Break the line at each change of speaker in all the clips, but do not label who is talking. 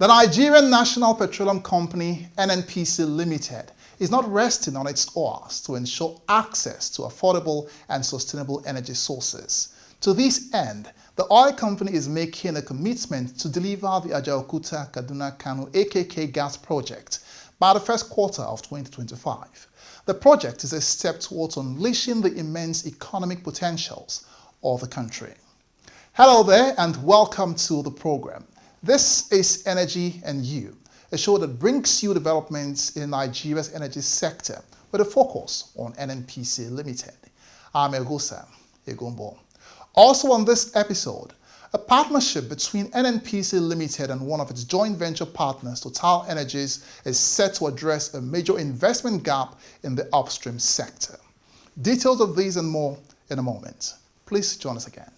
The Nigerian National Petroleum Company, NNPC Limited, is not resting on its oars to ensure access to affordable and sustainable energy sources. To this end, the oil company is making a commitment to deliver the Ajaokuta Kaduna Kano Akk Gas project by the first quarter of 2025. The project is a step towards unleashing the immense economic potentials of the country. Hello there and welcome to the program. This is Energy and You, a show that brings you developments in Nigeria's energy sector with a focus on NNPC Limited. I'm Egosa Egombo. Also on this episode, a partnership between NNPC Limited and one of its joint venture partners, Total Energies, is set to address a major investment gap in the upstream sector. Details of these and more in a moment. Please join us again.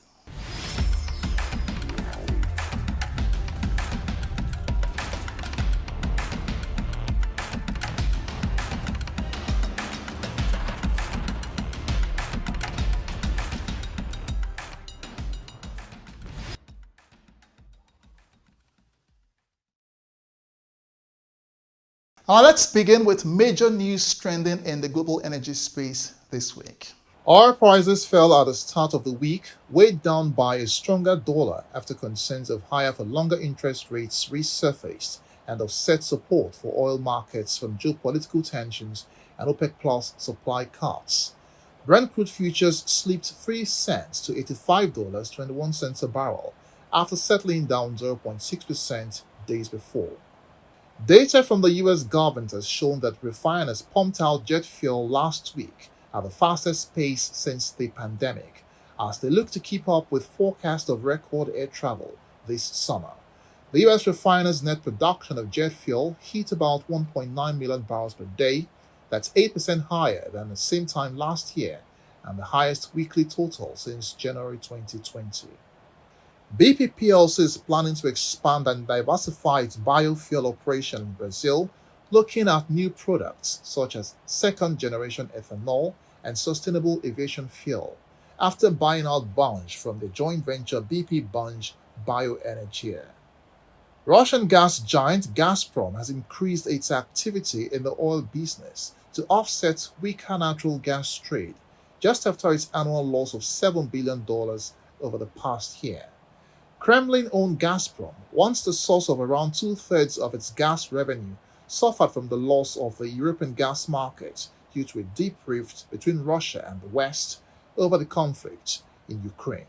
Now let's begin with major news trending in the global energy space this week. Oil prices fell at the start of the week, weighed down by a stronger dollar after concerns of higher for longer interest rates resurfaced and offset support for oil markets from geopolitical tensions and OPEC Plus supply cuts. Brent crude futures slipped 3 cents to $85.21 a barrel after settling down 0.6% days before. Data from the US government has shown that refiners pumped out jet fuel last week at the fastest pace since the pandemic, as they look to keep up with forecasts of record air travel this summer. The US refiners' net production of jet fuel hit about 1.9 million barrels per day. That's 8% higher than the same time last year and the highest weekly total since January 2020. BP plc is planning to expand and diversify its biofuel operation in Brazil, looking at new products such as second-generation ethanol and sustainable aviation fuel, after buying out Bunge from the joint venture BP Bunge Bioenergia. Russian gas giant Gazprom has increased its activity in the oil business to offset weaker natural gas trade, just after its annual loss of $7 billion over the past year. Kremlin-owned Gazprom, once the source of around 2/3 of its gas revenue, suffered from the loss of the European gas market due to a deep rift between Russia and the West over the conflict in Ukraine.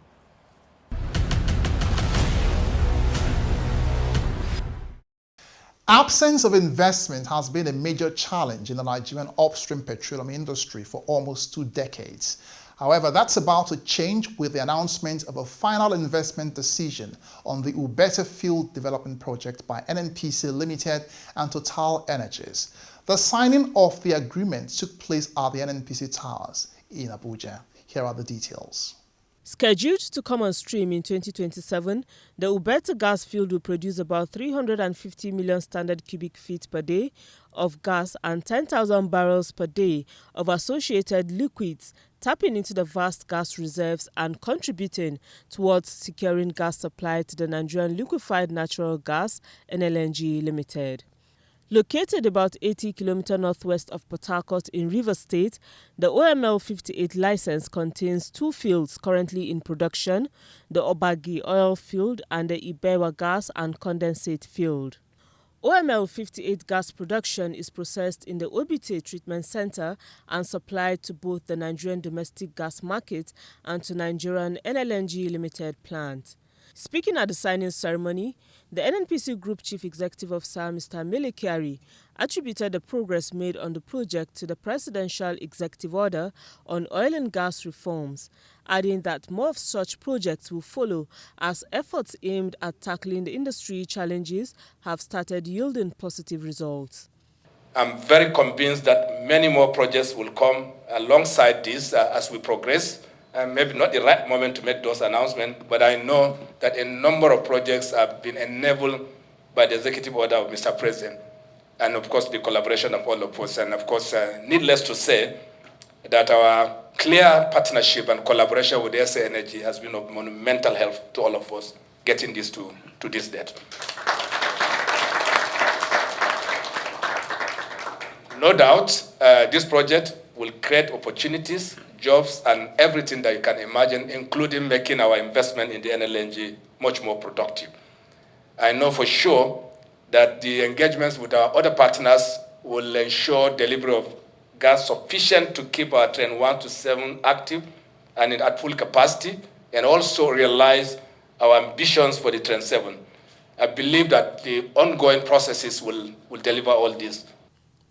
Absence of investment has been a major challenge in the Nigerian upstream petroleum industry for almost 2 decades. However, that's about to change with the announcement of a final investment decision on the Ubeta Field Development Project by NNPC Limited and Total Energies. The signing of the agreement took place at the NNPC Towers in Abuja. Here are the details.
Scheduled to come on stream in 2027, the Ubeta gas field will produce about 350 million standard cubic feet per day of gas and 10,000 barrels per day of associated liquids, tapping into the vast gas reserves and contributing towards securing gas supply to the Nigerian Liquefied Natural Gas (NLNG) Limited. Located about 80 km northwest of Port Harcourt in Rivers State, the OML 58 license contains 2 fields currently in production, the Obagi oil field and the Ibewa gas and condensate field. OML 58 gas production is processed in the Obite Treatment Center and supplied to both the Nigerian domestic gas market and to Nigerian NLNG Limited plant. Speaking at the signing ceremony, the NNPC Group Chief Executive Officer, Mr. Mele Kyari, attributed the progress made on the project to the Presidential Executive Order on oil and gas reforms, adding that more of such projects will follow as efforts aimed at tackling the industry challenges have started yielding positive results.
I'm very convinced that many more projects will come alongside this as we progress. Maybe not the right moment to make those announcements, but I know that a number of projects have been enabled by the executive order of Mr. President, and of course the collaboration of all of us. And of course, needless to say, that our clear partnership and collaboration with SA Energy has been of monumental help to all of us getting this to this date. No doubt, this project will create opportunities, jobs, and everything that you can imagine, including making our investment in the NLNG much more productive. I know for sure that the engagements with our other partners will ensure delivery of gas sufficient to keep our train 1 to 7 active and at full capacity, and also realize our ambitions for the train 7. I believe that the ongoing processes will deliver all this.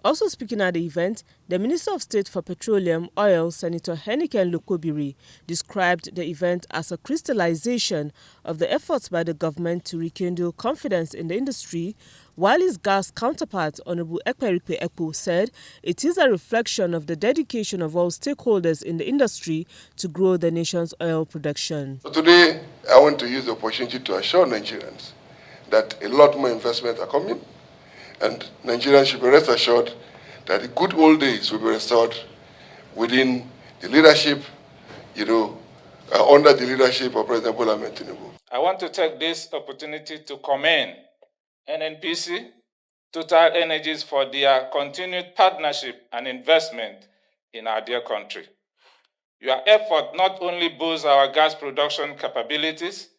Also speaking at the event, the Minister of State for Petroleum, Oil, Senator Heniken Lokobiri, described the event as a crystallization of the efforts by the government to rekindle confidence in the industry, while his gas counterpart, Honorable Ekperipe Ekpo, said it is a reflection of the dedication of all stakeholders in the industry to grow the nation's oil production.
So today, I want to use the opportunity to assure Nigerians that a lot more investments are coming, and Nigerians should be rest assured that the good old days will be restored within the leadership, under the leadership of President Bola Ahmed Tinubu.
I want to take this opportunity to commend NNPC, Total Energies for their continued partnership and investment in our dear country. Your effort not only boosts our gas production capabilities,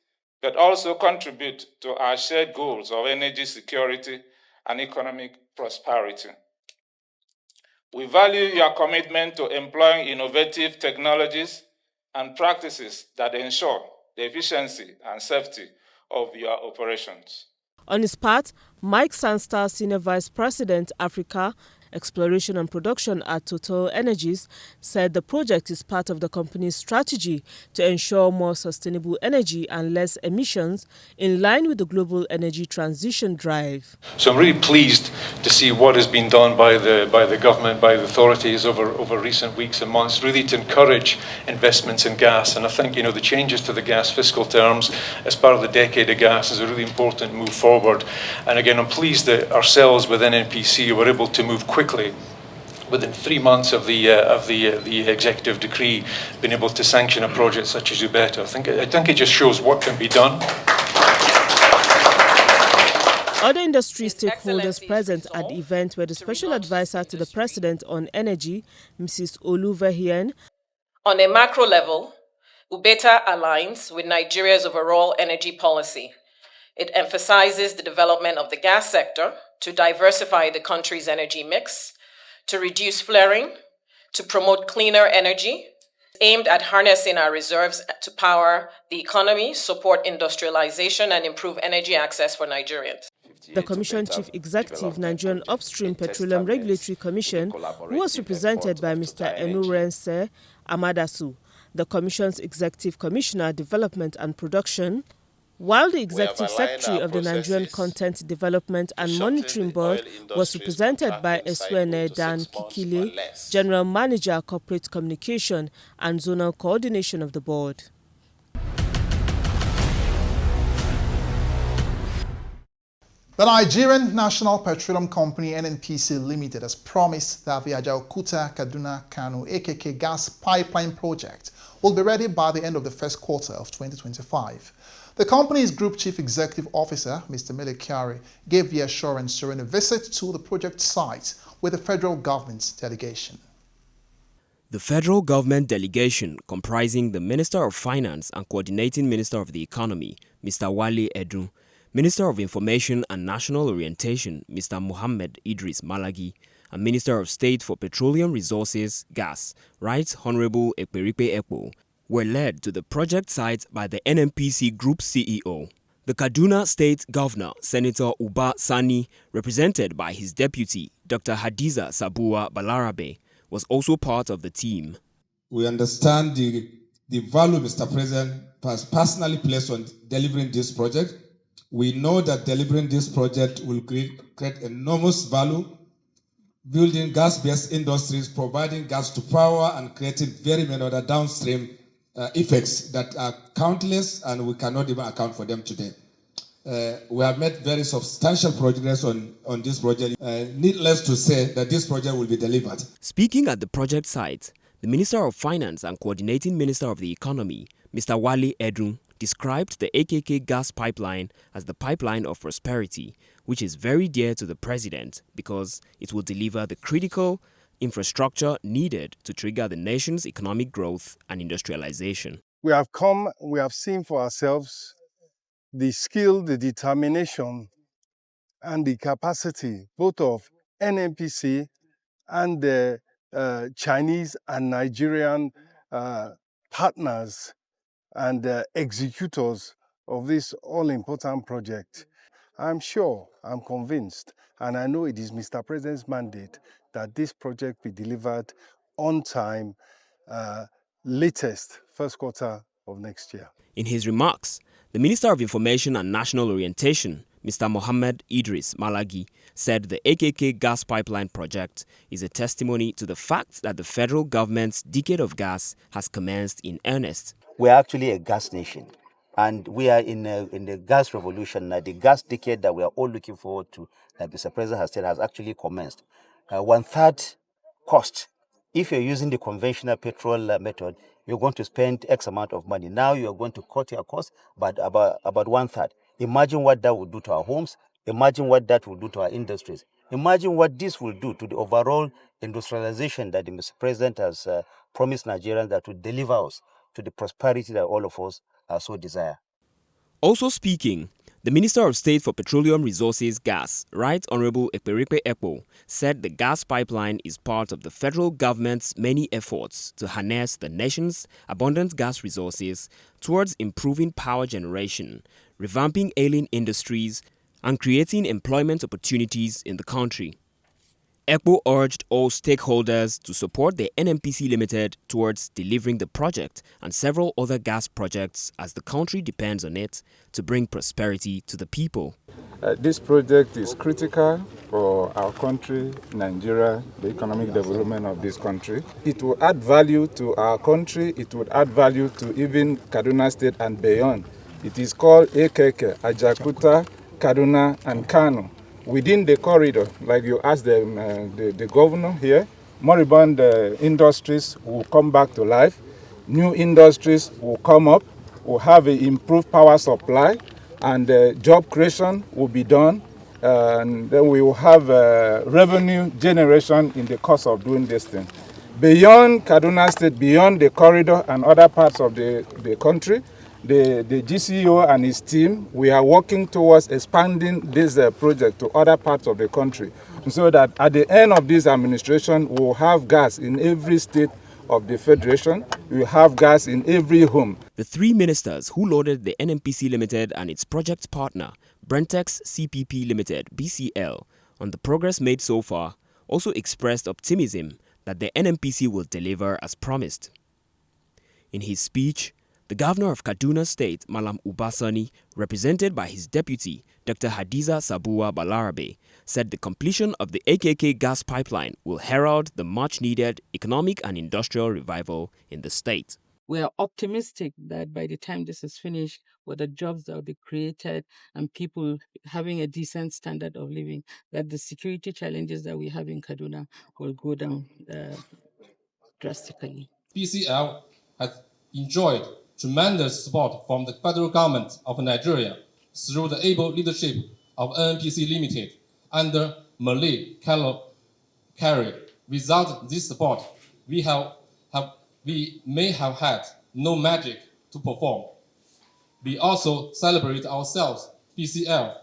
but also contribute to our shared goals of energy security and economic prosperity. We value your commitment to employing innovative technologies and practices that ensure the efficiency and safety of your operations.
On his part, Mike Sanstar, Senior Vice President, Africa, Exploration and Production at Total Energies, said the project is part of the company's strategy to ensure more sustainable energy and less emissions in line with the global energy transition drive.
So I'm really pleased to see what has been done by the government, by the authorities over recent weeks and months, really to encourage investments in gas. And I think, the changes to the gas fiscal terms as part of the decade of gas is a really important move forward. And again, I'm pleased that ourselves with NNPC were able to move quickly within 3 months of the executive decree, being able to sanction a project such as Ubeta. I think it just shows what can be done.
Other industry stakeholders present at the event were the Special Advisor to the President on Energy, Mrs. Oluvehien.
On a macro level, Ubeta aligns with Nigeria's overall energy policy. It emphasizes the development of the gas sector to diversify the country's energy mix, to reduce flaring, to promote cleaner energy, aimed at harnessing our reserves to power the economy, support industrialization, and improve energy access for Nigerians.
The Commission Chief Executive, Nigerian Upstream Petroleum Regulatory Commission, who was represented by Mr. Enurense Amadasu, the Commission's Executive Commissioner, Development and Production, while the Executive Secretary of the Nigerian Content Development and Monitoring Board was represented by Eswene Dan Kikile, General Manager, Corporate Communication and Zonal Coordination of the board.
The Nigerian National Petroleum Company NNPC Limited has promised that the Ajaokuta Kaduna Kano Akk Gas Pipeline project will be ready by the end of the first quarter of 2025. The company's Group Chief Executive Officer, Mr. Mele Kyari, gave the assurance during a visit to the project site with the federal government's delegation.
The federal government delegation, comprising the Minister of Finance and Coordinating Minister of the Economy, Mr. Wale Edun, Minister of Information and National Orientation, Mr. Mohammed Idris Malagi, and Minister of State for Petroleum Resources, Gas, Right Honorable Ekperipe Ekpo, were led to the project site by the NNPC Group CEO. The Kaduna State Governor, Senator Uba Sani, represented by his deputy, Dr. Hadiza Sabuwa Balarabe, was also part of the team.
We understand the value Mr. President has personally placed on delivering this project. We know that delivering this project will create enormous value, building gas-based industries, providing gas to power, and creating very many other downstream effects that are countless, and we cannot even account for them today. We have made very substantial progress on this project. Needless to say that this project will be delivered.
Speaking at the project site, the Minister of Finance and Coordinating Minister of the Economy, Mr. Wale Edun, described the AKK Gas Pipeline as the pipeline of prosperity, which is very dear to the president because it will deliver the critical infrastructure needed to trigger the nation's economic growth and industrialization.
We have seen for ourselves the skill, the determination, and the capacity both of NNPC and the Chinese and Nigerian partners and executors of this all-important project. I'm sure, I'm convinced, and I know it is Mr. President's mandate that this project be delivered on time, latest first quarter of next year.
In his remarks, the Minister of Information and National Orientation, Mr. Mohammed Idris Malagi, said the AKK Gas Pipeline project is a testimony to the fact that the federal government's decade of gas has commenced in earnest.
We are actually a gas nation, and we are in the gas revolution. The gas decade that we are all looking forward to, that Mr. President has said, has actually commenced. 1/3 cost. If you're using the conventional petrol method, you're going to spend X amount of money. Now you're going to cut your cost by about 1/3. Imagine what that will do to our homes. Imagine what that will do to our industries. Imagine what this will do to the overall industrialization that the Mr. President has promised Nigerians that will deliver us to the prosperity that all of us so desire.
Also speaking, the Minister of State for Petroleum Resources Gas, Right Honorable Ekperikpe Ekpo, said the gas pipeline is part of the federal government's many efforts to harness the nation's abundant gas resources towards improving power generation, revamping ailing industries, and creating employment opportunities in the country. Ekpo urged all stakeholders to support the NNPC Limited towards delivering the project and several other gas projects as the country depends on it to bring prosperity to the people.
This project is critical for our country, Nigeria, the economic development of this country. It will add value to our country. It would add value to even Kaduna State and beyond. It is called AKK, Ajaokuta, Kaduna, and Kano. Within the corridor, like you asked the governor here, moribund industries will come back to life. New industries will come up. We'll have an improved power supply, and job creation will be done. And then we will have revenue generation in the course of doing this thing. Beyond Kaduna State, beyond the corridor and other parts of the country, the GCO and his team, we are working towards expanding this project to other parts of the country, so that at the end of this administration, we will have gas in every state of the Federation. We will have gas in every home.
The three ministers who lauded the NNPC Limited and its project partner, Brentex CPP Limited, BCL, on the progress made so far, also expressed optimism that the NNPC will deliver as promised. In his speech, the Governor of Kaduna State, Malam Ubasani, represented by his deputy, Dr. Hadiza Sabuwa Balarabe, said the completion of the AKK gas pipeline will herald the much-needed economic and industrial revival in the state.
We are optimistic that by the time this is finished, with the jobs that will be created and people having a decent standard of living, that the security challenges that we have in Kaduna will go down drastically.
PCL has enjoyed tremendous support from the federal government of Nigeria through the able leadership of NNPC Limited under Malay Carey. Without this support, we may have had no magic to perform. We also celebrate ourselves, PCL,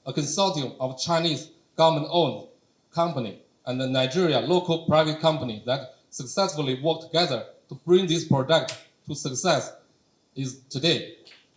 a consortium of Chinese government-owned company and the Nigeria local private company that successfully worked together to bring this product to success is today.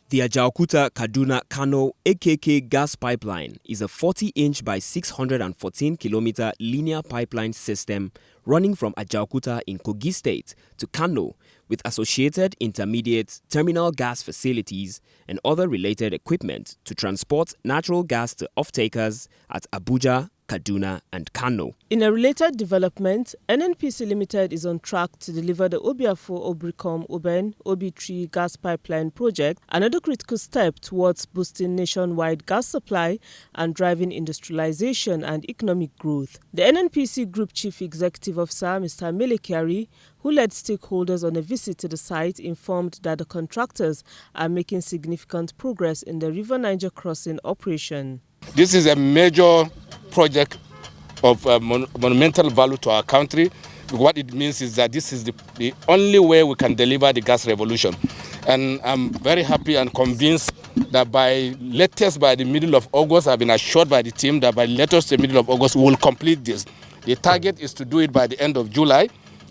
The Ajaokuta Kaduna Kano AKK gas pipeline is a 40-inch by 614-kilometer linear pipeline system running from Ajaokuta in Kogi State to Kano, with associated intermediate terminal gas facilities and other related equipment to transport natural gas to off-takers at Abuja, Kaduna, and Kano.
In a related development, NNPC Limited is on track to deliver the Obiafo-Obricom Oben Obi-3 gas pipeline project, another critical step towards boosting nationwide gas supply and driving industrialization and economic growth. The NNPC Group Chief Executive Officer, Mr. Mele Kyari, who led stakeholders on a visit to the site, informed that the contractors are making significant progress in the River Niger crossing operation.
This is a major project of monumental value to our country. What it means is that this is the only way we can deliver the gas revolution. And I'm very happy and convinced that by the middle of August, I've been assured by the team that by the middle of August, we will complete this. The target is to do it by the end of July,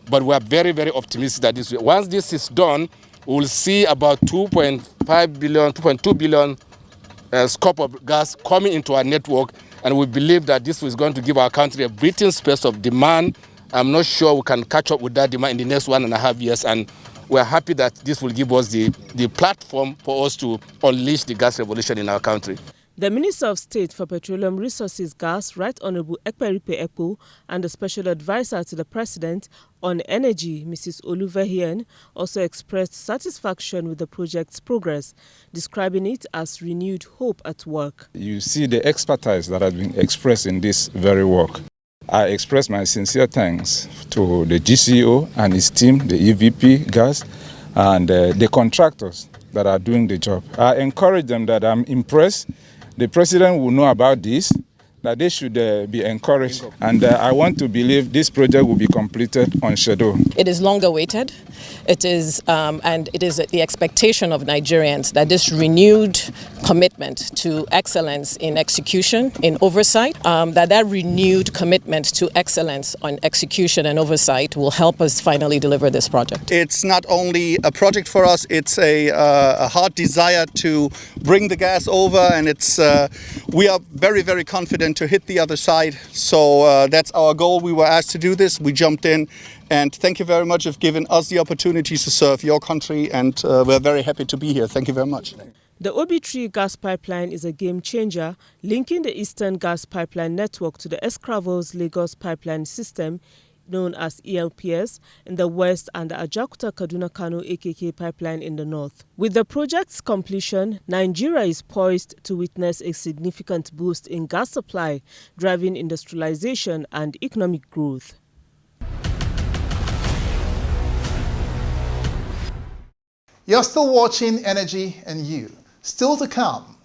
but we are very, very optimistic that once this is done, we will see about 2.5 billion, 2.2 billion scope of gas coming into our network, and we believe that this is going to give our country a breathing space of demand. I'm not sure we can catch up with that demand in the next 1.5 years, and we're happy that this will give us the platform for us to unleash the gas revolution in our country.
The Minister of State for Petroleum Resources, Gas, Right Honorable Ekperipe Ekpo, and the Special Advisor to the President on Energy, Mrs. Oluvehien, also expressed satisfaction with the project's progress, describing it as renewed hope at work.
You see the expertise that has been expressed in this very work. I express my sincere thanks to the GCO and his team, the EVP Gas, and the contractors that are doing the job. I encourage them that I'm impressed. The President will know about this, that they should be encouraged. And I want to believe this project will be completed on schedule.
It is long awaited. It is, and it is the expectation of Nigerians that this renewed commitment to excellence in execution, in oversight, that renewed commitment to excellence on execution and oversight will help us finally deliver this project.
It's not only a project for us, it's a hard desire to bring the gas over, and we are very, very confident to hit the other side. So that's our goal. We were asked to do this. We jumped in. And thank you very much for giving us the opportunity to serve your country, and we're very happy to be here. Thank you very much.
The Obi-3 gas pipeline is a game changer, linking the Eastern Gas Pipeline network to the Escravos Lagos pipeline system, known as ELPS, in the west, and the Ajakuta Kaduna Kano AKK pipeline in the north. With the project's completion, Nigeria is poised to witness a significant boost in gas supply, driving industrialization and economic growth.
You're still watching Energy and You. Still to come,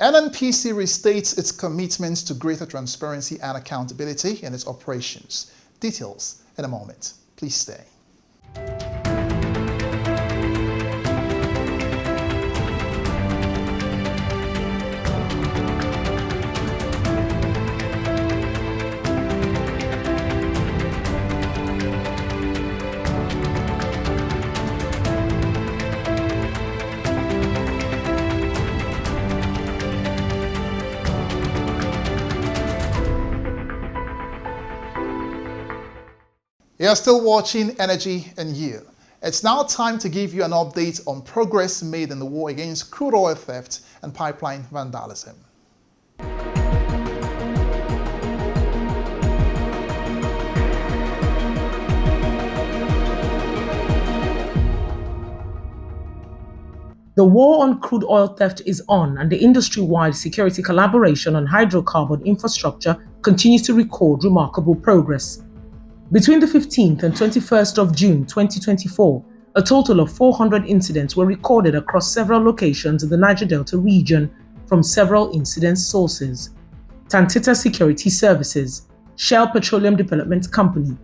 NNPC restates its commitments to greater transparency and accountability in its operations. Details in a moment. Please stay. You're still watching Energy and You. It's now time to give you an update on progress made in the war against crude oil theft and pipeline vandalism.
The war on crude oil theft is on, and the industry-wide security collaboration on hydrocarbon infrastructure continues to record remarkable progress. Between the 15th and 21st of June 2024, a total of 400 incidents were recorded across several locations in the Niger Delta region from several incident sources. Tantita Security Services, Shell Petroleum Development Company,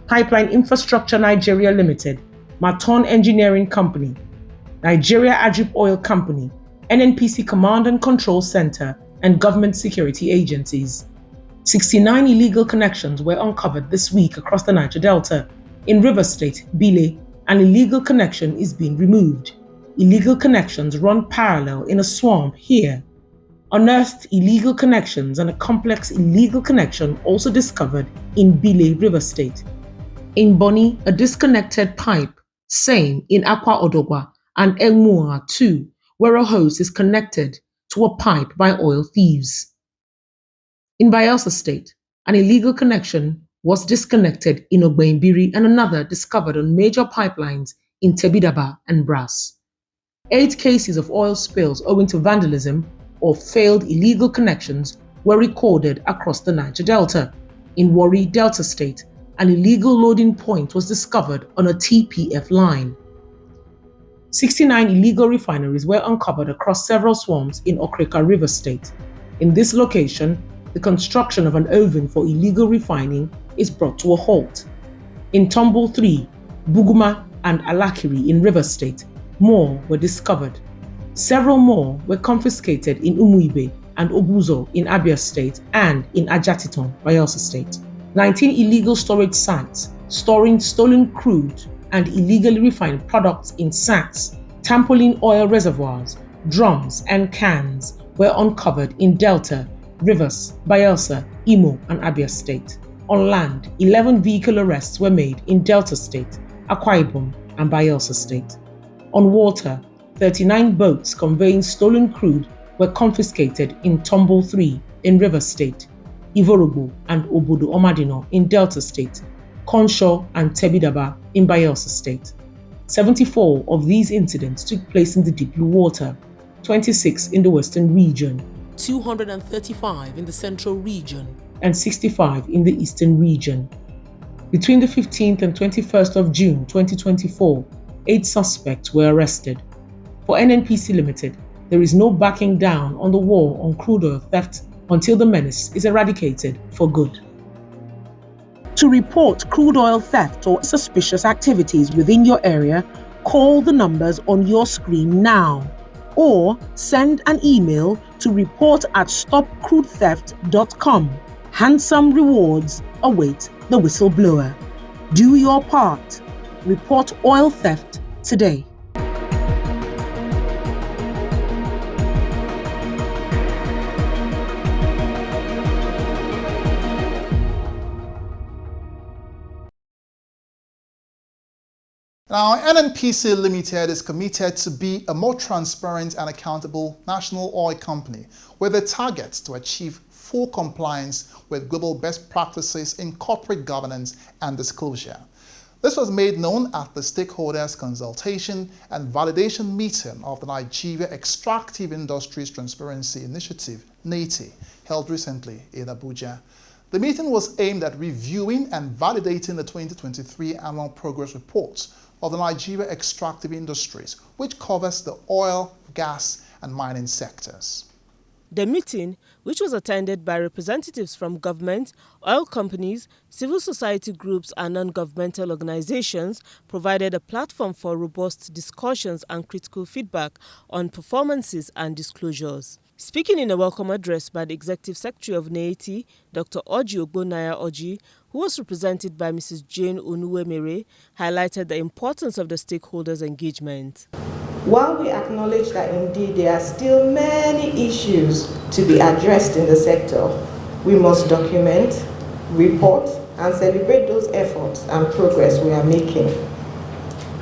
Pipeline Infrastructure Nigeria Limited, Maton Engineering Company, Nigeria Adrip Oil Company, NNPC Command and Control Center, and government security agencies. 69 illegal connections were uncovered this week across the Niger Delta. In River State, Bile, an illegal connection is being removed. Illegal connections run parallel in a swamp here. Unearthed illegal connections and a complex illegal connection also discovered in Bile, River State. In Boni, a disconnected pipe, same in Akwa Odogwa and Elmua too, where a hose is connected to a pipe by oil thieves. In Bayelsa State, An illegal connection was disconnected in Ogbeinbiri and another discovered on major pipelines in Tebidaba and Brass. 8 cases of oil spills owing to vandalism or failed illegal connections were recorded across the Niger Delta. In Warri, Delta State, an illegal loading point was discovered on a TPF line. 69 illegal refineries were uncovered across several swamps in Okreka River State. In this location, the construction of an oven for illegal refining is brought to a halt. In Tombol 3, Buguma, and Alakiri in River State, more were discovered. Several more were confiscated in Umuibe and Obuzo in Abia State and in Ajatiton, Bayelsa State. 19 illegal storage sites storing stolen crude and illegally refined products in sacks, tampolin oil reservoirs, drums, and cans were uncovered in Delta, Rivers, Bayelsa, Imo, and Abia State. On land, 11 vehicle arrests were made in Delta State, Akwa Ibom, and Bayelsa State. On water, 39 boats conveying stolen crude were confiscated in Tombol 3 in River State, Ivorobo and Obodo Omadino in Delta State, Conshaw and Tebidaba in Bayelsa State. 74 of these incidents took place in the deep blue water, 26 in the western region,
235 in the central region,
and 65 in the eastern region. Between the 15th and 21st of June 2024, 8 suspects were arrested. For NNPC Limited, there is no backing down on the war on crude oil theft until the menace is eradicated for good. To report crude oil theft or suspicious activities within your area, call the numbers on your screen now or send an email to report@stopcrudetheft.com. Handsome rewards await the whistleblower. Do your part. Report oil theft today.
Now, NNPC Limited is committed to be a more transparent and accountable national oil company with a target to achieve full compliance with global best practices in corporate governance and disclosure. This was made known at the Stakeholders Consultation and Validation Meeting of the Nigeria Extractive Industries Transparency Initiative, NETI, held recently in Abuja. The meeting was aimed at reviewing and validating the 2023 Annual Progress Report of the Nigeria Extractive Industries, which covers the oil, gas, and mining sectors.
The meeting, which was attended by representatives from government, oil companies, civil society groups and non-governmental organizations, provided a platform for robust discussions and critical feedback on performances and disclosures. Speaking in a welcome address by the Executive Secretary of NETI, Dr. Oji Ogbonnaya Oji, who was represented by Mrs. Jane Onuwemere, highlighted the importance of the stakeholders' engagement.
While we acknowledge that indeed there are still many issues to be addressed in the sector, we must document, report, and celebrate those efforts and progress we are making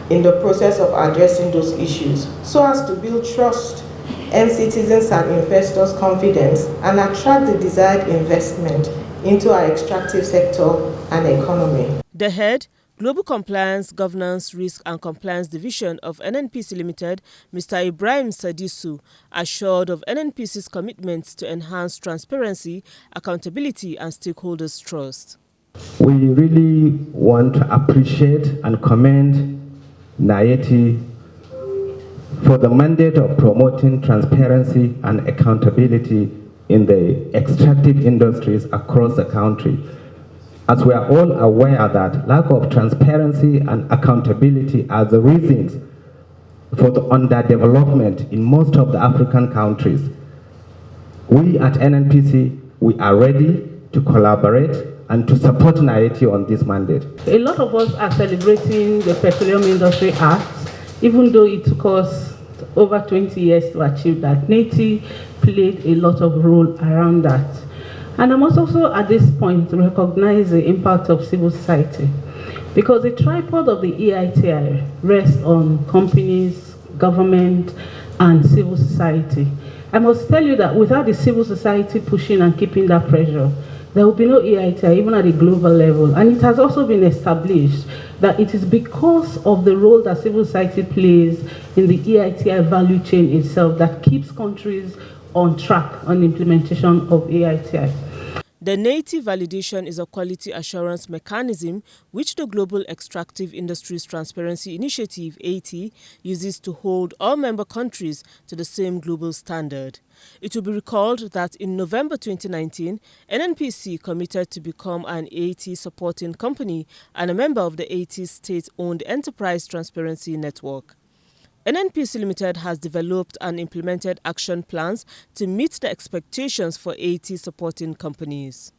in the process of addressing those issues so as to build trust, earn citizens and investors' confidence, and attract the desired investment into our extractive sector and economy.
The head, Global Compliance, Governance, Risk and Compliance Division of NNPC Limited, Mr. Ibrahim Sadisu, assured of NNPC's commitment to enhance transparency, accountability and stakeholders' trust.
We really want to appreciate and commend NIETI for the mandate of promoting transparency and accountability in the extractive industries across the country. As we are all aware that lack of transparency and accountability are the reasons for the underdevelopment in most of the African countries. We at NNPC, we are ready to collaborate and to support NIETI on this mandate.
A lot of us are celebrating the Petroleum Industry Act, even though it took us over 20 years to achieve that. NETI played a lot of role around that. And I must also at this point recognize the impact of civil society, because the tripod of the EITI rests on companies, government, and civil society. I must tell you that without the civil society pushing and keeping that pressure,
there will be no EITI even at a global level. And it has also been established that it is because of the role that civil society plays in the EITI value chain itself that keeps countries on track on the implementation of EITI.
The native validation is a quality assurance mechanism which the Global Extractive Industries Transparency Initiative, AT, uses to hold all member countries to the same global standard. It will be recalled that in November 2019, NNPC committed to become an AT supporting company and a member of the AT state-owned Enterprise Transparency Network. NNPC Limited has developed and implemented action plans to meet the expectations for AT supporting companies.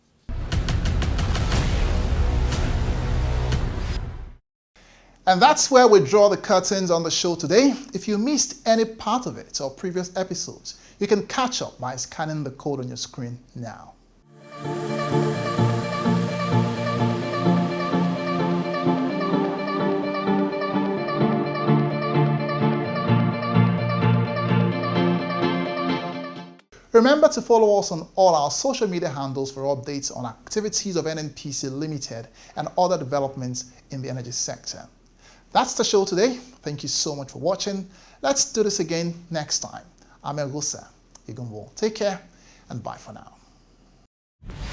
And that's where we draw the curtains on the show today. If you missed any part of it or previous episodes, you can catch up by scanning the code on your screen now. Remember to follow us on all our social media handles for updates on activities of NNPC Limited and other developments in the energy sector. That's the show today. Thank you so much for watching. Let's do this again next time. I'm Egusa Igunwo. Take care and bye for now.